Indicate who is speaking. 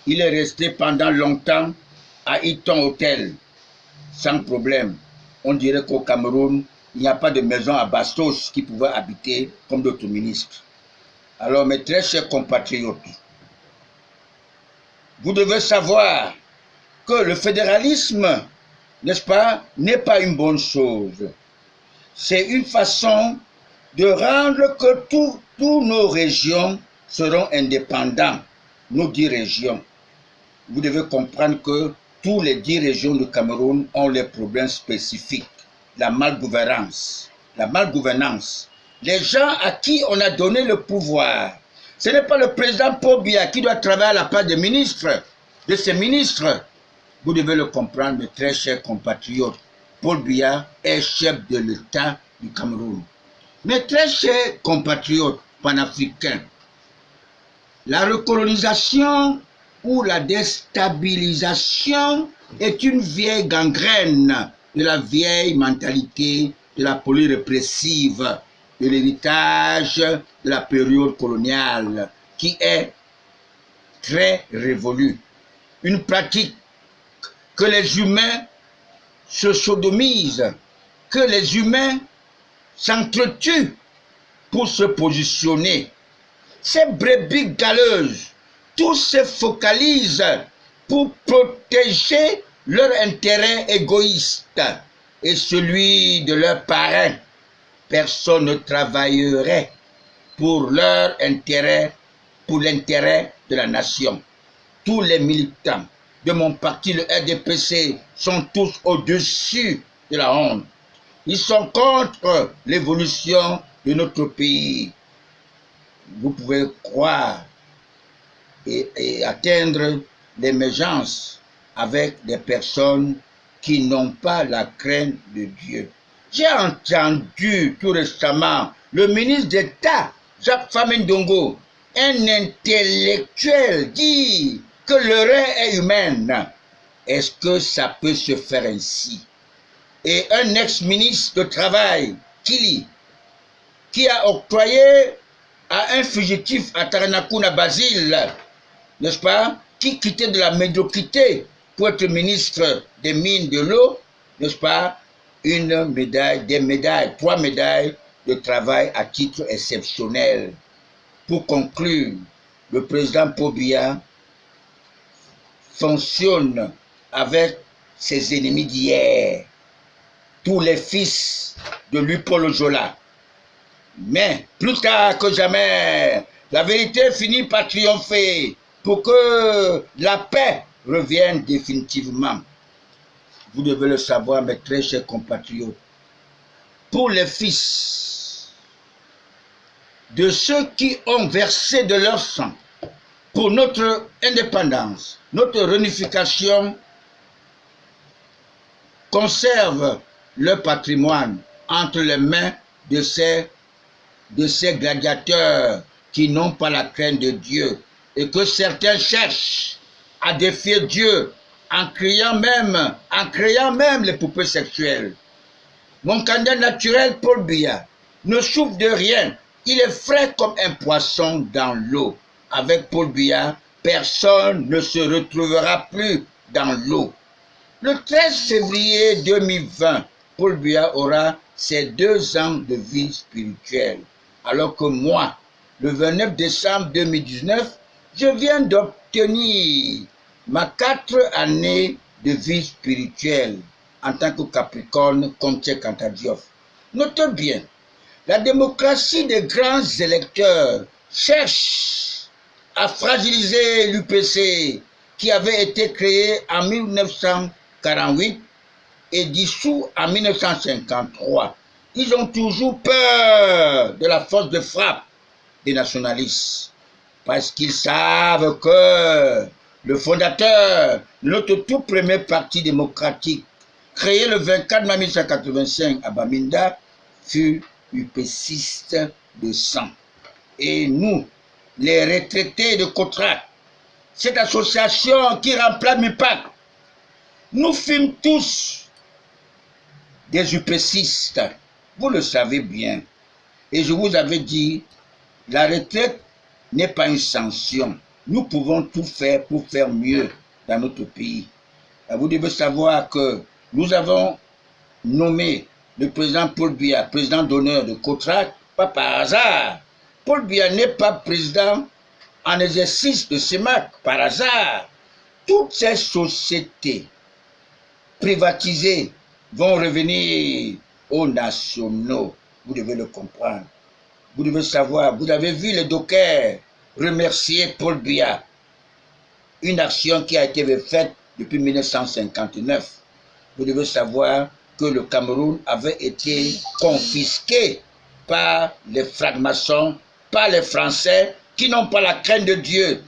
Speaker 1: Il est resté pendant longtemps à Hilton Hotel, sans problème. On dirait qu'au Cameroun, il n'y a pas de maison à Bastos qui pouvait habiter comme d'autres ministres. Alors, mes très chers compatriotes, vous devez savoir que le fédéralisme, n'est-ce pas, n'est pas une bonne chose. C'est une façon de rendre que tous nos régions seront indépendants, nos 10 régions. Vous devez comprendre que tous les 10 régions du Cameroun ont leurs problèmes spécifiques. La malgouvernance. Les gens à qui on a donné le pouvoir. Ce n'est pas le président Paul Biya qui doit travailler à la place des ministres, de ses ministres. Vous devez le comprendre, mes très chers compatriotes. Paul Biya est chef de l'État du Cameroun. Mes très chers compatriotes panafricains, la recolonisation ou la déstabilisation est une vieille gangrène de la vieille mentalité de la police répressive, de l'héritage de la période coloniale, qui est très révolue. Une pratique que les humains se sodomisent, que les humains s'entretuent pour se positionner. Ces brebis galeuses, tous se focalisent pour protéger leur intérêt égoïste et celui de leurs parrains. Personne ne travaillerait pour leur intérêt, pour l'intérêt de la nation. Tous les militants de mon parti, le RDPC, sont tous au-dessus de la honte. Ils sont contre l'évolution de notre pays. Vous pouvez croire et atteindre l'émergence avec des personnes qui n'ont pas la crainte de Dieu. J'ai entendu tout récemment le ministre d'État, Jacques Famindongo, un intellectuel, dire que l'erreur est humaine. Est-ce que ça peut se faire ainsi? Et un ex-ministre de Travail, Kili, qui a octroyé à un fugitif à Taranakuna Basile, n'est-ce pas, qui quittait de la médiocrité pour être ministre des Mines de l'eau, n'est-ce pas, une médaille, des médailles, 3 médailles de travail à titre exceptionnel. Pour conclure, le président Paul Biya fonctionne avec ses ennemis d'hier, tous les fils de Lupol Ojola. Mais plus tard que jamais, la vérité finit par triompher pour que la paix revienne définitivement. Vous devez le savoir, mes très chers compatriotes. Pour les fils de ceux qui ont versé de leur sang pour notre indépendance, notre réunification, conservent leur patrimoine entre les mains de ces gladiateurs qui n'ont pas la crainte de Dieu et que certains cherchent à défier Dieu en créant même les poupées sexuelles. Mon candidat naturel, Paul Biya, ne souffre de rien. Il est frais comme un poisson dans l'eau. Avec Paul Biya, personne ne se retrouvera plus dans l'eau. Le 13 février 2020, Paul Biya aura ses 2 ans de vie spirituelle. Alors que moi, le 29 décembre 2019, je viens d'obtenir ma 4 années de vie spirituelle en tant que Capricorne comme Cheikh Anta Diop. Notez bien, la démocratie des grands électeurs cherche à fragiliser l'UPC qui avait été créé en 1948 et dissous en 1953. Ils ont toujours peur de la force de frappe des nationalistes parce qu'ils savent que le fondateur de notre tout premier parti démocratique, créé le 24 mai 1985 à Bamenda, fut UPCiste de sang. Et nous, les retraités de Cotra, cette association qui remplace MUPAC, nous fûmes tous des UPCistes. Vous le savez bien. Et je vous avais dit, la retraite n'est pas une sanction. nous pouvons tout faire pour faire mieux dans notre pays. Vous devez savoir que nous avons nommé le président Paul Biya, président d'honneur de COTRAC, pas par hasard. Paul Biya n'est pas président en exercice de CEMAC par hasard. Toutes ces sociétés privatisées vont revenir aux nationaux. Vous devez le comprendre. Vous devez savoir, vous avez vu les dockers remercier Paul Biya. Une action qui a été faite depuis 1959. Vous devez savoir que le Cameroun avait été confisqué par les francs-maçons, par les Français qui n'ont pas la crainte de Dieu.